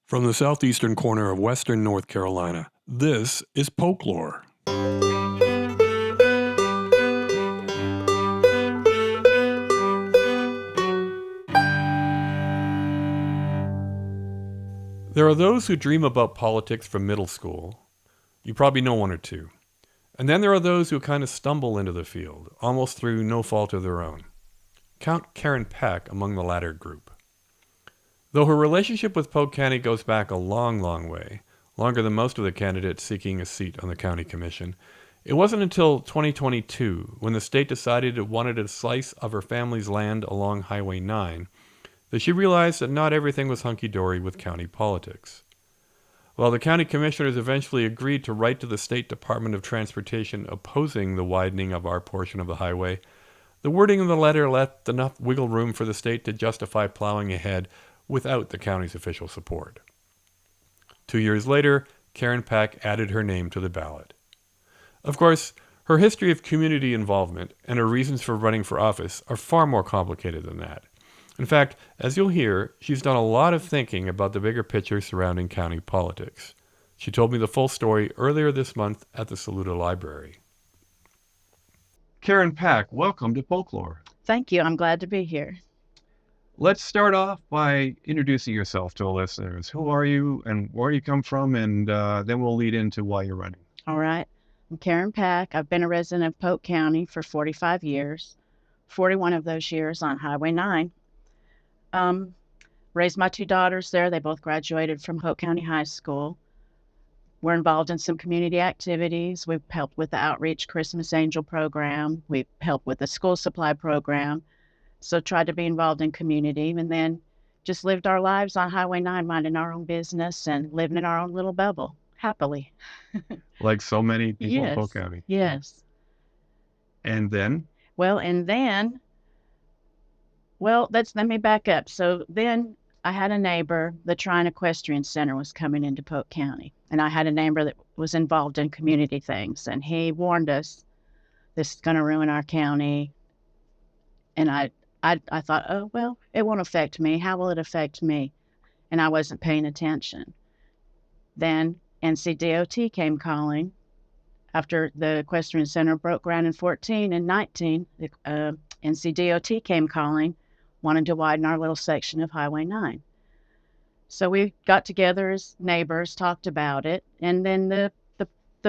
From the southeastern corner of western North Carolina, this is Folklore. There are those who dream about politics from middle school. You probably know one or two. And then there are those who kind of stumble into the field, almost through no fault of their own. Count Karen Peck among the latter group. Though her relationship with Polk County goes back a long, long way, longer than most of the candidates seeking a seat on the county commission, it wasn't until 2022, when the state decided it wanted a slice of her family's land along Highway 9, that she realized that not everything was hunky-dory with county politics. While the county commissioners eventually agreed to write to the State Department of Transportation opposing the widening of our portion of the highway, the wording of the letter left enough wiggle room for the state to justify plowing ahead without the county's official support. 2 years later, Karen Peck added her name to the ballot. Of course, her history of community involvement and her reasons for running for office are far more complicated than that. In fact, as you'll hear, she's done a lot of thinking about the bigger picture surrounding county politics. She told me the full story earlier this month at the Saluda Library. Karen Peck, welcome to Folklore. Thank you. I'm glad to be here. Let's start off by introducing yourself to the listeners. Who are you and where do you come from? And then we'll lead into why you're running. All right. I'm Karen Peck. I've been a resident of Polk County for 45 years, 41 of those years on Highway 9. Raised my two daughters there. They both graduated from Polk County High School. We're involved in some community activities. We've helped with the Outreach Christmas Angel program. We've helped with the school supply program. So tried to be involved in community and then just lived our lives on Highway 9, minding our own business and living in our own little bubble, happily. Like so many people Yes. in Polk County. Yes. And then? Let me back up. So then I had a neighbor, the Trine Equestrian Center was coming into Polk County. And I had a neighbor that was involved in community things. And he warned us, this is going to ruin our county. And I thought, oh, well, it won't affect me. How will it affect me? And I wasn't paying attention. Then NCDOT came calling. After the Equestrian Center broke ground in 14 and 19, NCDOT came calling, wanted to widen our little section of Highway 9. So we got together as neighbors, talked about it, and then the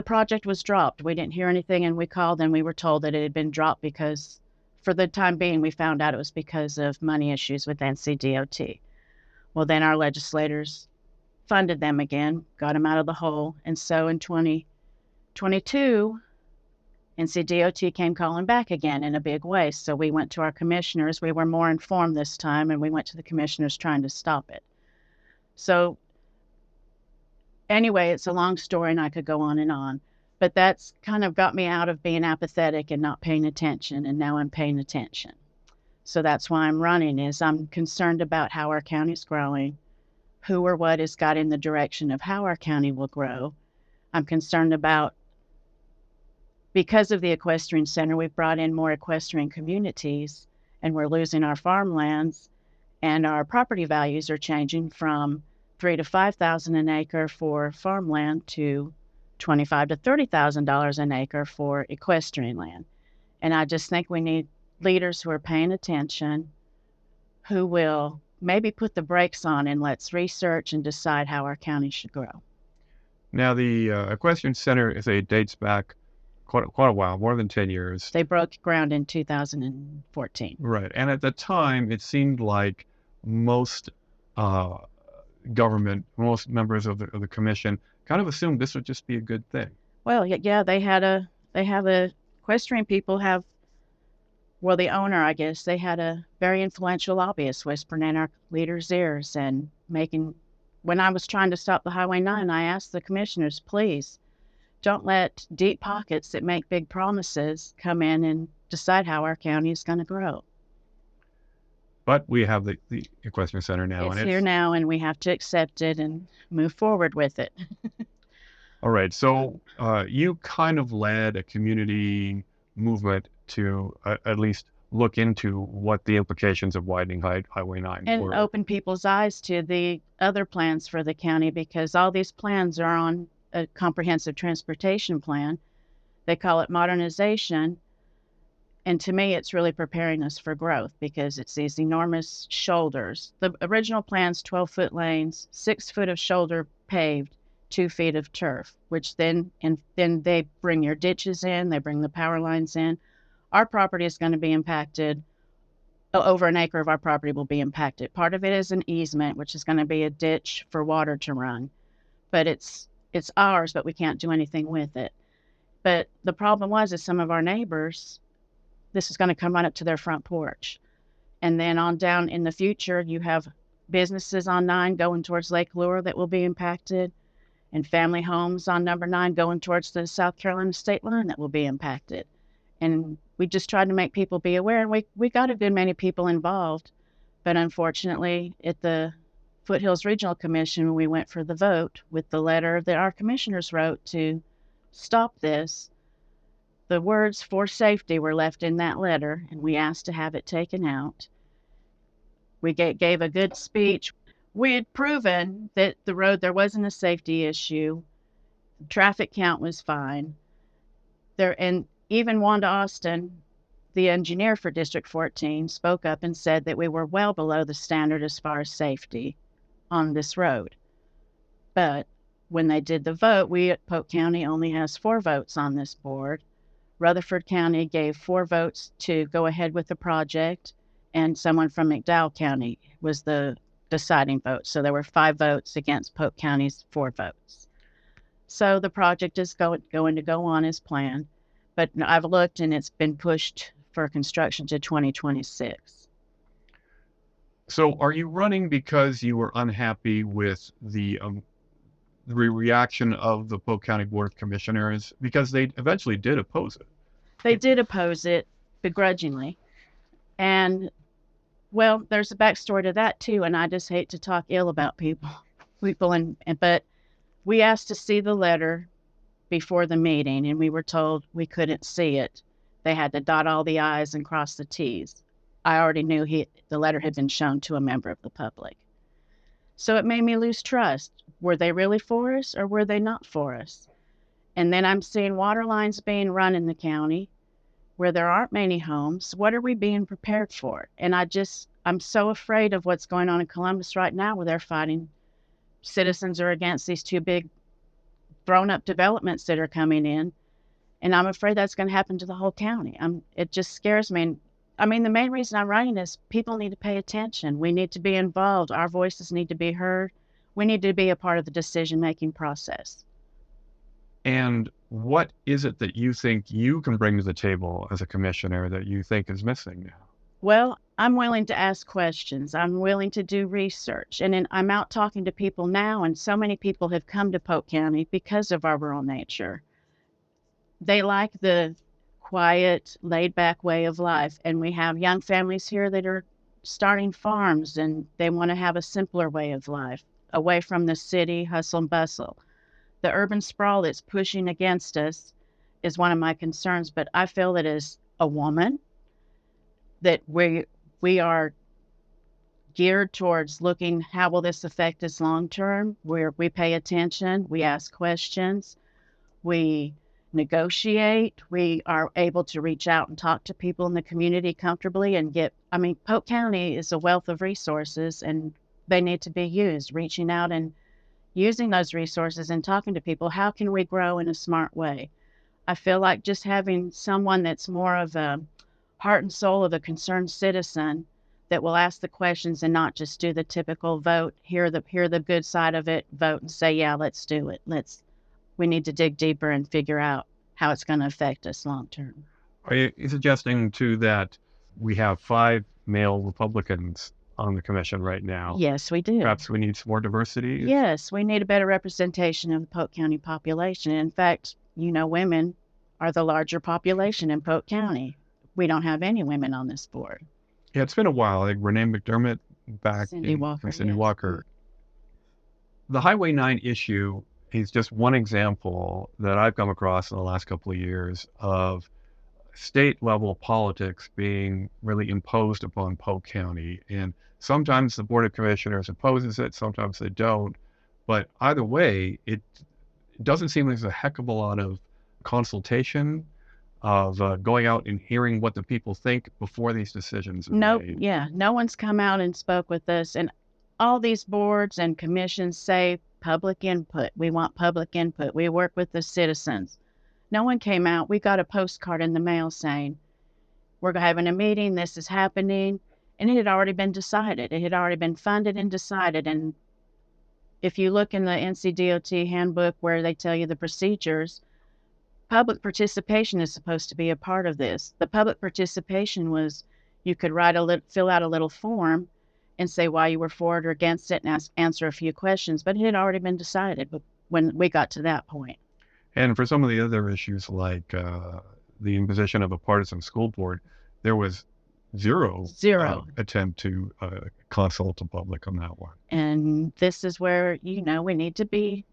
project was dropped. We didn't hear anything, and we called, and we were told that it had been dropped because, for the time being, we found out it was because of money issues with NCDOT. Well, then our legislators funded them again, got them out of the hole, and so in 2022, NCDOT came calling back again in a big way. So we went to our commissioners. We were more informed this time, and we went to the commissioners trying to stop it. So anyway, it's a long story, and I could go on and on. But that's kind of got me out of being apathetic and not paying attention, and now I'm paying attention. So that's why I'm running, is I'm concerned about how our county's growing, who or what has got in the direction of how our county will grow. I'm concerned about, because of the Equestrian Center, we've brought in more equestrian communities, and we're losing our farmlands, and our property values are changing from $3,000 to $5,000 an acre for farmland to $25,000 to $30,000 an acre for equestrian land. And I just think we need leaders who are paying attention, who will maybe put the brakes on and let's research and decide how our county should grow. Now, the Equestrian Center dates back quite a while, more than 10 years. They broke ground in 2014. Right. And at the time, it seemed like most most members of the commission kind of assumed this would just be a good thing. Well, yeah, they have equestrian people have, well, the owner, I guess, they had a very influential lobbyist whispering in our leaders' ears and when I was trying to stop the Highway 9, I asked the commissioners, please, don't let deep pockets that make big promises come in and decide how our county is going to grow. But we have the Equestrian Center now. It's here now, and we have to accept it and move forward with it. All right. So you kind of led a community movement to at least look into what the implications of widening Highway 9 And were. open people's eyes to the other plans for the county, because all these plans are on a comprehensive transportation plan. They call it modernization. And to me, it's really preparing us for growth because it's these enormous shoulders. The original plan's 12-foot lanes, 6 foot of shoulder paved, 2 feet of turf, which then they bring your ditches in, they bring the power lines in. Our property is going to be impacted. Over an acre of our property will be impacted. Part of it is an easement, which is going to be a ditch for water to run, but it's ours, but we can't do anything with it. But the problem is some of our neighbors, this is going to come right up to their front porch. And then on down in the future, you have businesses on 9 going towards Lake Lure that will be impacted, and family homes on number 9 going towards the South Carolina state line that will be impacted. And we just tried to make people be aware, and we got a good many people involved. But unfortunately, at the Foothills Regional Commission, we went for the vote with the letter that our commissioners wrote to stop this. The words "for safety" were left in that letter, and we asked to have it taken out. We gave a good speech. We had proven that the road, there wasn't a safety issue. The traffic count was fine. And even Wanda Austin, the engineer for District 14, spoke up and said that we were well below the standard as far as safety on this road. But when they did the vote, we at Polk County only has 4 votes on this board. Rutherford County gave 4 votes to go ahead with the project, and someone from McDowell County was the deciding vote. So there were 5 votes against Polk County's 4 votes. So the project is going to go on as planned, but I've looked and it's been pushed for construction to 2026. So are you running because you were unhappy with the reaction of the Polk County Board of Commissioners? Because they eventually did oppose it. They did oppose it begrudgingly. And, well, there's a backstory to that too, and I just hate to talk ill about people, but we asked to see the letter before the meeting, and we were told we couldn't see it. They had to dot all the I's and cross the T's. I already knew the letter had been shown to a member of the public. So it made me lose trust. Were they really for us, or were they not for us? And then I'm seeing water lines being run in the county where there aren't many homes. What are we being prepared for? And I'm so afraid of what's going on in Columbus right now, where they're fighting. Citizens are against these 2 big thrown-up developments that are coming in, and I'm afraid that's going to happen to the whole county. It just scares me. I mean, the main reason I'm writing is people need to pay attention. We need to be involved. Our voices need to be heard. We need to be a part of the decision-making process. And what is it that you think you can bring to the table as a commissioner that you think is missing now? Well, I'm willing to ask questions. I'm willing to do research. And I'm out talking to people now, and so many people have come to Polk County because of our rural nature. They like the quiet, laid-back way of life. And we have young families here that are starting farms, and they want to have a simpler way of life, away from the city hustle and bustle. The urban sprawl that's pushing against us is one of my concerns, but I feel that as a woman, that we are geared towards looking, how will this affect us long term, where we pay attention, we ask questions, we negotiate, we are able to reach out and talk to people in the community comfortably and Polk County is a wealth of resources, and they need to be used, reaching out and using those resources and talking to people. How can we grow in a smart way? I feel like just having someone that's more of a heart and soul of a concerned citizen that will ask the questions and not just do the typical vote, hear the good side of it, vote and say, yeah, let's do it. We need to dig deeper and figure out how it's going to affect us long term. Are you suggesting too that we have 5 male Republicans on the commission right now? Yes, we do. Perhaps we need some more diversity? Yes, we need a better representation of the Polk County population. In fact, women are the larger population in Polk County. We don't have any women on this board. Yeah, it's been a while. Like Renee McDermott back Cindy Walker. Cindy Yes. Walker. The Highway 9 issue is just one example that I've come across in the last couple of years of state level politics being really imposed upon Polk County. And sometimes the Board of Commissioners opposes it, sometimes they don't. But either way, it doesn't seem like there's a heck of a lot of consultation, of going out and hearing what the people think before these decisions are No, made. yeah, no one's come out and spoke with us. And all these boards and commissions say public input. We want public input. We work with the citizens. No one came out. We got a postcard in the mail saying, we're having a meeting, this is happening. And it had already been decided. It had already been funded and decided. And if you look in the NCDOT handbook where they tell you the procedures, public participation is supposed to be a part of this. The public participation was you could fill out a little form and say why you were for it or against it and answer a few questions, but it had already been decided when we got to that point. And for some of the other issues like the imposition of a partisan school board, there was zero attempt to consult the public on that one. And this is where, we need to be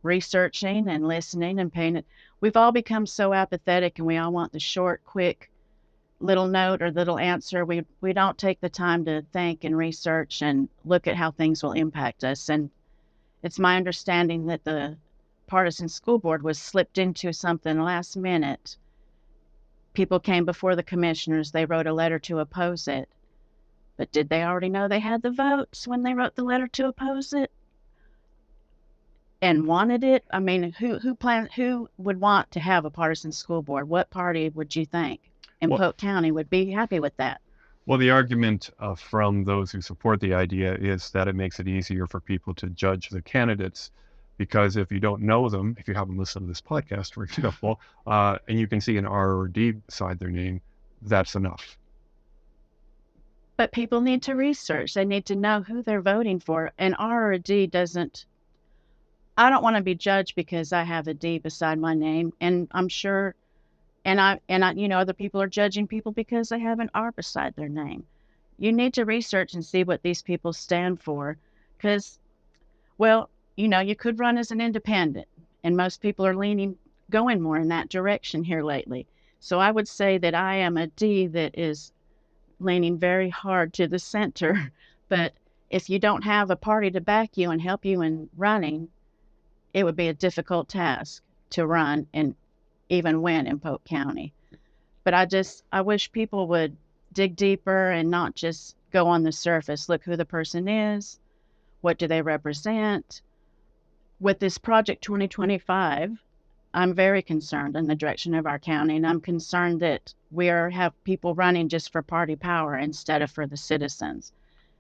researching and listening and paying it. We've all become so apathetic and we all want the short, quick little note or little answer. We don't take the time to think and research and look at how things will impact us. And it's my understanding that the partisan school board was slipped into something last minute. People came before the commissioners. They wrote a letter to oppose it. But did they already know they had the votes when they wrote the letter to oppose it and wanted it? I mean, who would want to have a partisan school board? What party would you think in Polk County would be happy with that? Well, the argument from those who support the idea is that it makes it easier for people to judge the candidates, because if you don't know them, if you haven't listened to this podcast, for example, and you can see an R or D beside their name, that's enough. But people need to research. They need to know who they're voting for. An R or a D doesn't. I don't want to be judged because I have a D beside my name, and I'm sure, and I, other people are judging people because they have an R beside their name. You need to research and see what these people stand for, because, well, you could run as an independent, and most people are going more in that direction here lately. So I would say that I am a D that is leaning very hard to the center. But if you don't have a party to back you and help you in running, it would be a difficult task to run and even win in Polk County. But I wish people would dig deeper and not just go on the surface. Look who the person is. What do they represent? With this Project 2025, I'm very concerned in the direction of our county, and I'm concerned that we have people running just for party power instead of for the citizens.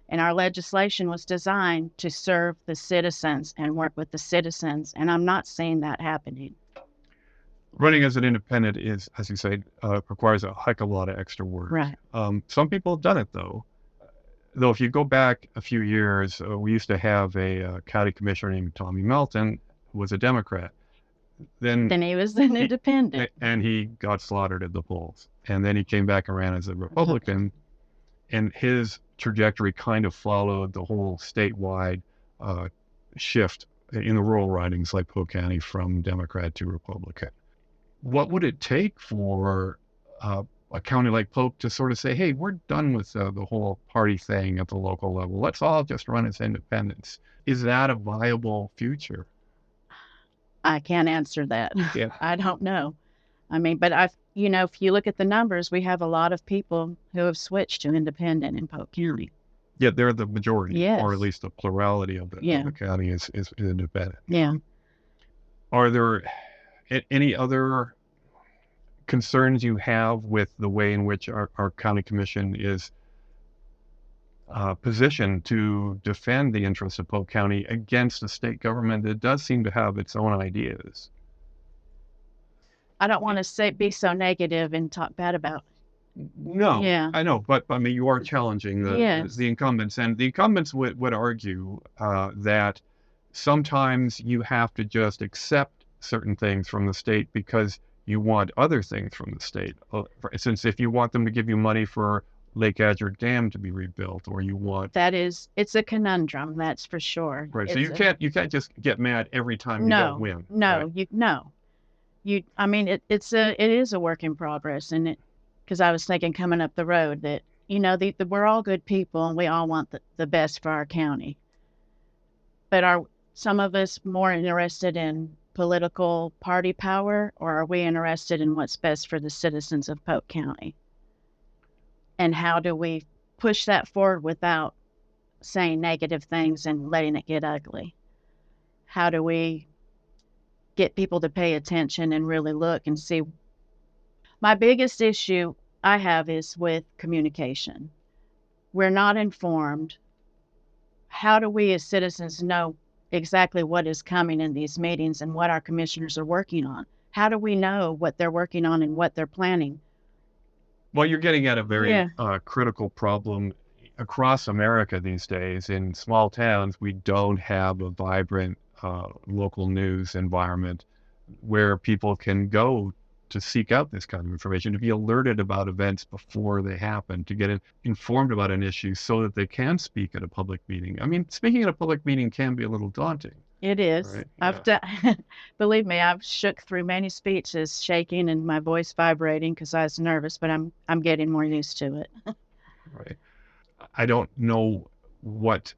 And our legislation was designed to serve the citizens and work with the citizens, and I'm not seeing that happening. Running as an independent is, as you say, requires a heck of a lot of extra work. Right. Some people have done it, though. Though if you go back a few years, we used to have a county commissioner named Tommy Melton, who was a Democrat. Then he was an independent. And he got slaughtered at the polls. And then he came back and ran as a Republican. And his trajectory kind of followed the whole statewide shift in the rural ridings like Polk County from Democrat to Republican. What would it take for a county like Polk to sort of say, hey, we're done with the whole party thing at the local level. Let's all just run as independents. Is that a viable future? I can't answer that. Yeah. I don't know. I mean, but if you look at the numbers, we have a lot of people who have switched to independent in Polk County. Yeah, they're the majority, yes. Or at least the plurality of the county is independent. Yeah. Are there any other concerns you have with the way in which our county commission is positioned to defend the interests of Polk County against a state government that does seem to have its own ideas? I don't want to be so negative and talk bad about. No, yeah. I know, but I mean, you are challenging yes. the incumbents, and the incumbents would argue that sometimes you have to just accept certain things from the state because you want other things from the state. For instance, if you want them to give you money for Lake Azure Dam to be rebuilt, or you want it's a conundrum, that's for sure. Right. So you can't just get mad every time you don't win. No, right? No. I mean, it is a work in progress, and because I was thinking coming up the road that, we're all good people and we all want the best for our county. But are some of us more interested in political party power, or are we interested in what's best for the citizens of Polk County? And how do we push that forward without saying negative things and letting it get ugly? How do we get people to pay attention and really look and see? My biggest issue I have is with communication. We're not informed. How do we as citizens know exactly what is coming in these meetings and what our commissioners are working on? How do we know what they're working on and what they're planning? Well, you're getting at a very Yeah, critical problem across America these days. In small towns, we don't have a vibrant local news environment where people can go to seek out this kind of information, to be alerted about events before they happen, to get informed about an issue so that they can speak at a public meeting. I mean, speaking at a public meeting can be a little daunting, it is. right? I've Yeah, done, believe me, I've shook through many speeches, shaking and my voice vibrating because I was nervous, but I'm getting more used to it. right. I don't know what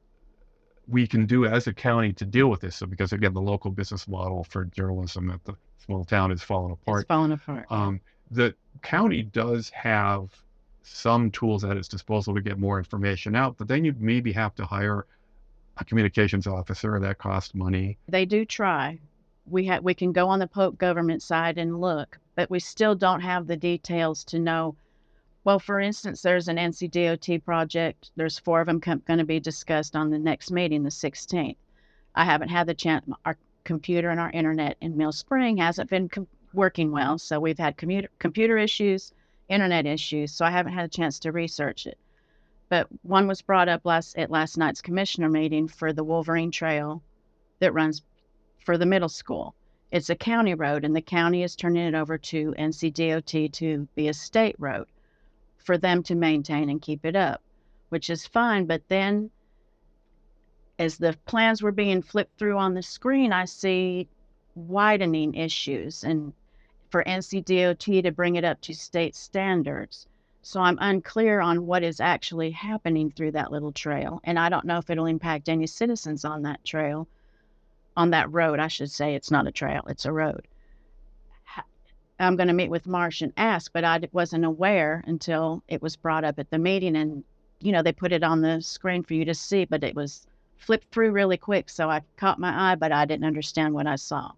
we can do as a county to deal with this. So, because again, the local business model for journalism at the small town is falling It's apart. falling apart. Yeah. The county does have some tools at its disposal to get more information out, but then you maybe have to hire a communications officer, that costs money. They do try. We can go on the Polk government side and look, but we still don't have the details to know. Well, for instance, there's an NCDOT project. There's four of them going to be discussed on the next meeting, the 16th. I haven't had the chance. Our computer and our internet in Mill Spring hasn't been working well, so we've had computer issues, internet issues. So I haven't had a chance to research it. But one was brought up at last night's commissioner meeting for the Wolverine Trail that runs for the middle school. It's a county road, and the county is turning it over to NCDOT to be a state road for them to maintain and keep it up, which is fine. But then as the plans were being flipped through on the screen, I see widening issues and for NCDOT to bring it up to state standards. So I'm unclear on what is actually happening through that little trail. And I don't know if it'll impact any citizens on that trail, on that road. I should say it's not a trail, it's a road. I'm going to meet with Marsh and ask, but I wasn't aware until it was brought up at the meeting. And, they put it on the screen for you to see, but it was flipped through really quick. So I caught my eye, but I didn't understand what I saw.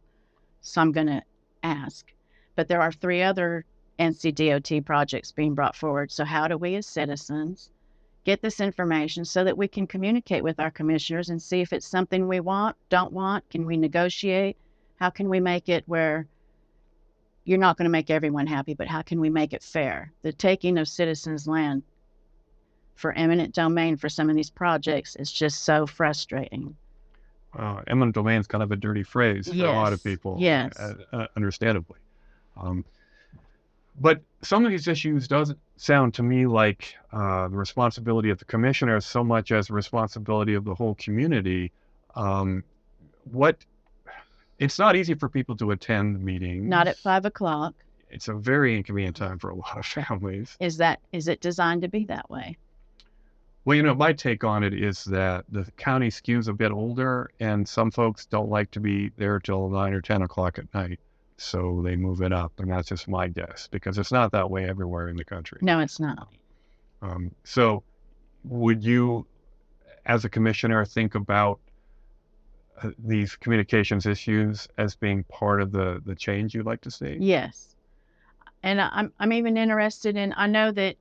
So I'm going to ask. But there are three other NCDOT projects being brought forward. So how do we as citizens get this information so that we can communicate with our commissioners and see if it's something we want, don't want? Can we negotiate? How can we make it where you're not going to make everyone happy, but how can we make it fair? The taking of citizens' land for eminent domain for some of these projects is just so frustrating. Eminent domain is kind of a dirty phrase for a lot of Yes, people, yes. understandably. Um, but some of these issues doesn't sound to me like the responsibility of the commissioner so much as the responsibility of the whole community. What It's not easy for people to attend meetings. Not at 5 o'clock. It's a very inconvenient time for a lot of families. Is it designed to be that way? Well, my take on it is that the county skews a bit older, and some folks don't like to be there till 9 or 10 o'clock at night, so they move it up. And that's just my guess, because it's not that way everywhere in the country. No, it's not. So would you, as a commissioner, think about these communications issues as being part of the change you'd like to see? Yes. And I'm even interested in, I know that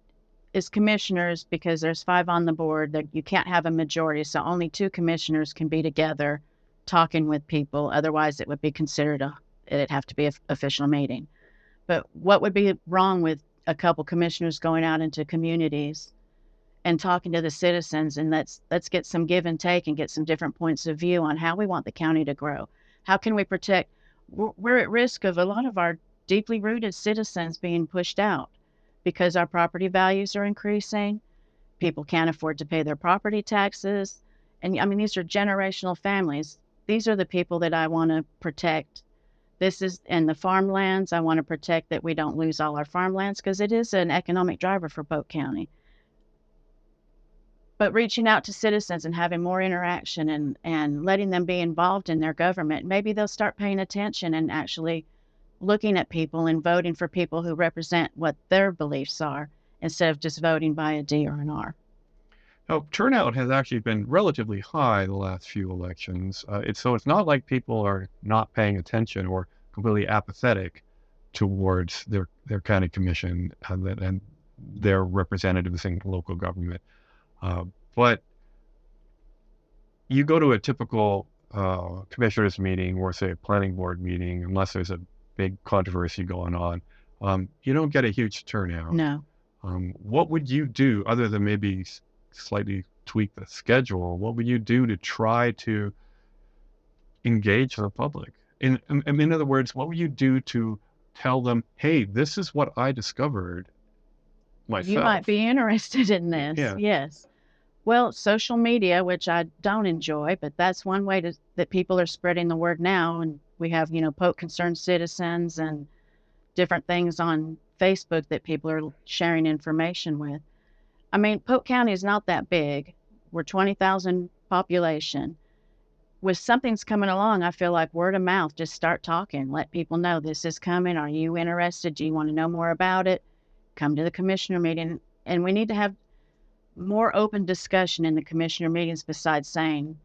as commissioners, because there's 5 on the board, that you can't have a majority, so only 2 commissioners can be together talking with people. Otherwise, it would be considered it'd have to be an official meeting. But what would be wrong with a couple commissioners going out into communities and talking to the citizens, and let's get some give and take and get some different points of view on how we want the county to grow. How can we protect? We're at risk of a lot of our deeply rooted citizens being pushed out because our property values are increasing. People can't afford to pay their property taxes. And I mean, these are generational families. These are the people that I want to protect, This is in the farmlands. I want to protect that we don't lose all our farmlands because it is an economic driver for Polk County. But reaching out to citizens and having more interaction and letting them be involved in their government, maybe they'll start paying attention and actually looking at people and voting for people who represent what their beliefs are instead of just voting by a D or an R. Now, turnout has actually been relatively high the last few elections. It's not like people are not paying attention or completely apathetic towards their county commission and their representatives in local government. But you go to a typical commissioners meeting or say a planning board meeting, unless there's a big controversy going on, you don't get a huge turnout. No. What would you do other than maybe slightly tweak the schedule? What would you do to try to engage the public? In other words, what would you do to tell them, hey, this is what I discovered myself? You might be interested in this. Yeah. Yes. Well, social media, which I don't enjoy, but that's one way that people are spreading the word now. And we have, Polk Concerned Citizens and different things on Facebook that people are sharing information with. I mean, Polk County is not that big. We're 20,000 population. With something's coming along, I feel like word of mouth, just start talking. Let people know this is coming. Are you interested? Do you want to know more about it? Come to the commissioner meeting. And we need to have more open discussion in the commissioner meetings besides saying,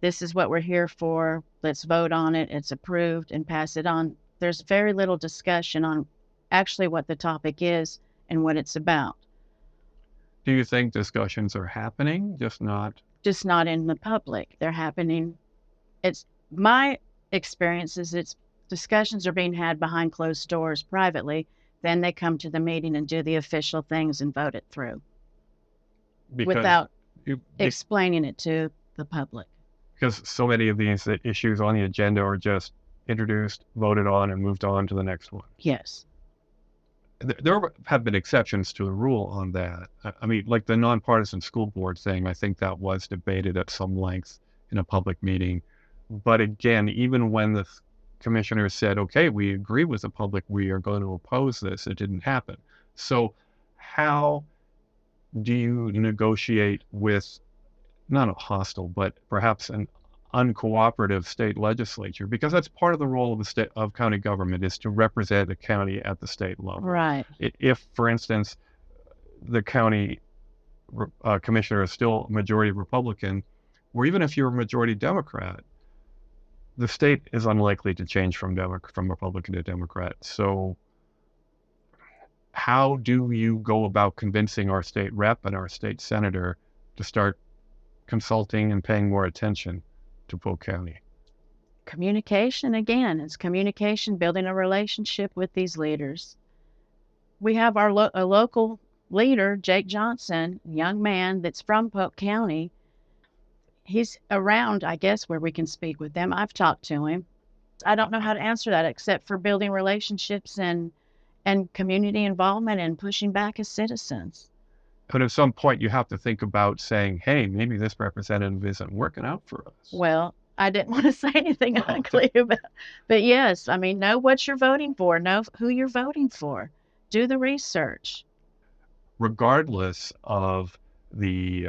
this is what we're here for. Let's vote on it. It's approved and pass it on. There's very little discussion on actually what the topic is and what it's about. Do you think discussions are happening, just not in the public? They're happening. It's my experience is it's discussions are being had behind closed doors privately. Then they come to the meeting and do the official things and vote it through without explaining it to the public. Because so many of these issues on the agenda are just introduced, voted on, and moved on to the next one. Yes. There have been exceptions to the rule on that. I mean, like the nonpartisan school board thing, I think that was debated at some length in a public meeting. But again, even when the commissioners said, okay, we agree with the public, we are going to oppose this, it didn't happen. So how do you negotiate with not a hostile, but perhaps an uncooperative state legislature? Because that's part of the role of county government, is to represent the county at the state level. Right. If, for instance, the county commissioner is still majority Republican, or even if you're a majority Democrat, the state is unlikely to change from Republican to Democrat. So how do you go about convincing our state rep and our state senator to start consulting and paying more attention to Polk County? Communication, again, it's communication, building a relationship with these leaders. We have our a local leader, Jake Johnson, a young man that's from Polk County. He's around, I guess, where we can speak with them. I've talked to him. I don't know how to answer that except for building relationships and community involvement and pushing back as citizens. But at some point, you have to think about saying, hey, maybe this representative isn't working out for us. Well, I didn't want to say anything ugly about it. But yes, I mean, know what you're voting for. Know who you're voting for. Do the research. Regardless of the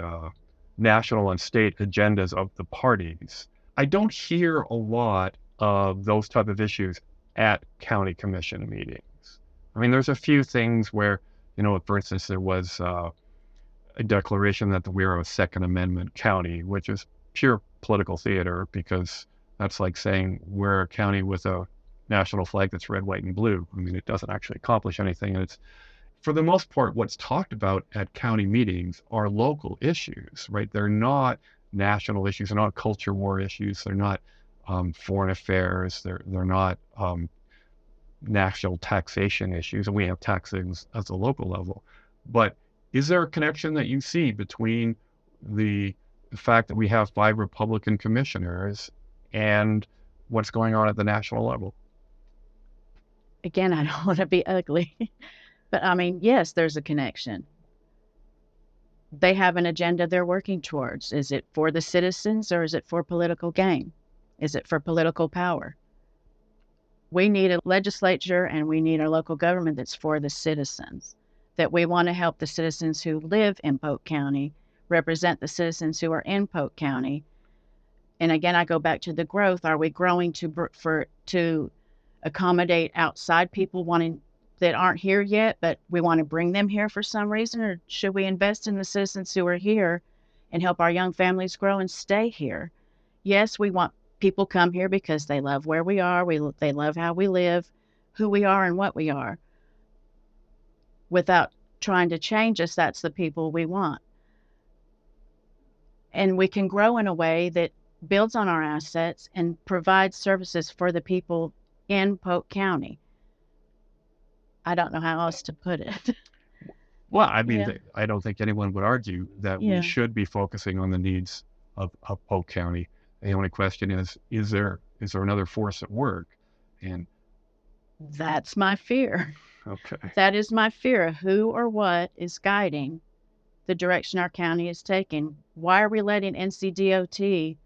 national and state agendas of the parties, I don't hear a lot of those type of issues at county commission meetings. I mean, there's a few things where, for instance, there was a declaration that we're a Second Amendment county, which is pure political theater, because that's like saying we're a county with a national flag that's red, white, and blue. I mean, it doesn't actually accomplish anything. And it's, for the most part, what's talked about at county meetings are local issues, right? They're not national issues. They're not culture war issues. They're not foreign affairs. They're not national taxation issues, and we have taxes at the local level. But is there a connection that you see between the fact that we have 5 Republican commissioners and what's going on at the national level? Again, I don't want to be ugly, but I mean, yes, there's a connection. They have an agenda they're working towards. Is it for the citizens or is it for political gain? Is it for political power? We need a legislature and we need a local government that's for the citizens, that we want to help the citizens who live in Polk County, represent the citizens who are in Polk County. And again, I go back to the growth. Are we growing to accommodate outside people that aren't here yet, but we want to bring them here for some reason? Or should we invest in the citizens who are here and help our young families grow and stay here? Yes, we want people come here because they love where we are. They love how we live, who we are, and what we are. Without trying to change us, that's the people we want. And we can grow in a way that builds on our assets and provides services for the people in Polk County. I don't know how else to put it. Well, I mean, Yeah. I don't think anyone would argue that Yeah. we should be focusing on the needs of Polk County. The only question is there another force at work? And That's my fear. okay, That is my fear. Who or what is guiding the direction our county is taking? Why are we letting NCDOT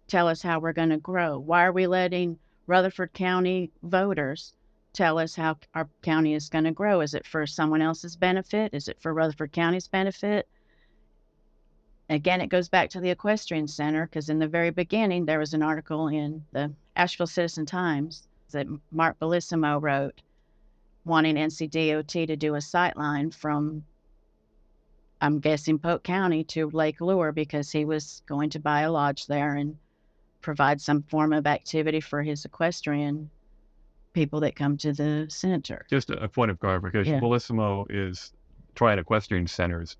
tell us how we're going to grow? Why are we letting Rutherford County voters tell us how our county is going to grow? Is it for someone else's benefit? Is it for Rutherford County's benefit? Again, it goes back to the Equestrian Center, because in the very beginning, there was an article in the Asheville Citizen-Times that Mark Bellissimo wrote wanting NCDOT to do a sightline from, I'm guessing, Polk County to Lake Lure, because he was going to buy a lodge there and provide some form of activity for his equestrian people that come to the center. just a point of clarification. Yeah. Bellissimo is Triad Equestrian Center's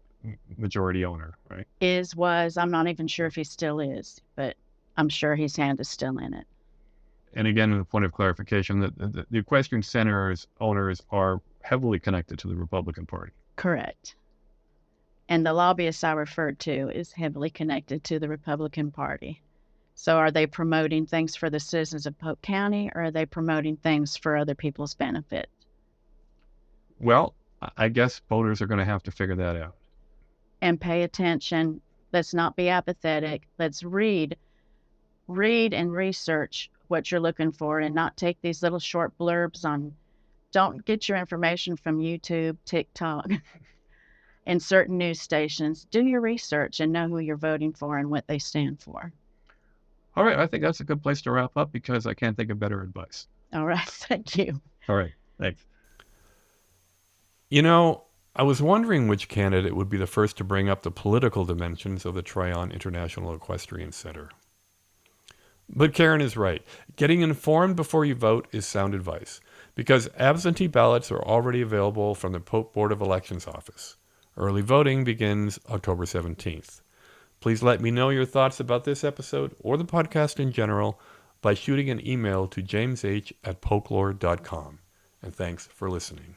majority owner, right? I'm not even sure if he still is, but I'm sure his hand is still in it. And again, a point of clarification, that the Equestrian Center's owners are heavily connected to the Republican Party. Correct. And the lobbyist I referred to is heavily connected to the Republican Party. So are they promoting things for the citizens of Polk County, or are they promoting things for other people's benefit? Well, I guess voters are going to have to figure that out. And pay attention. Let's not be apathetic. Let's read and research what you're looking for, and not take these little short blurbs on. Don't get your information from YouTube, TikTok, and certain news stations. Do your research and know who you're voting for and what they stand for. All right, I think that's a good place to wrap up, because I can't think of better advice. All right, thank you. All right, thanks. You know, I was wondering which candidate would be the first to bring up the political dimensions of the Tryon International Equestrian Center. But Karen is right. Getting informed before you vote is sound advice, because absentee ballots are already available from the Polk Board of Elections office. Early voting begins October 17th. Please let me know your thoughts about this episode or the podcast in general by shooting an email to jamesh@polklore.com. And thanks for listening.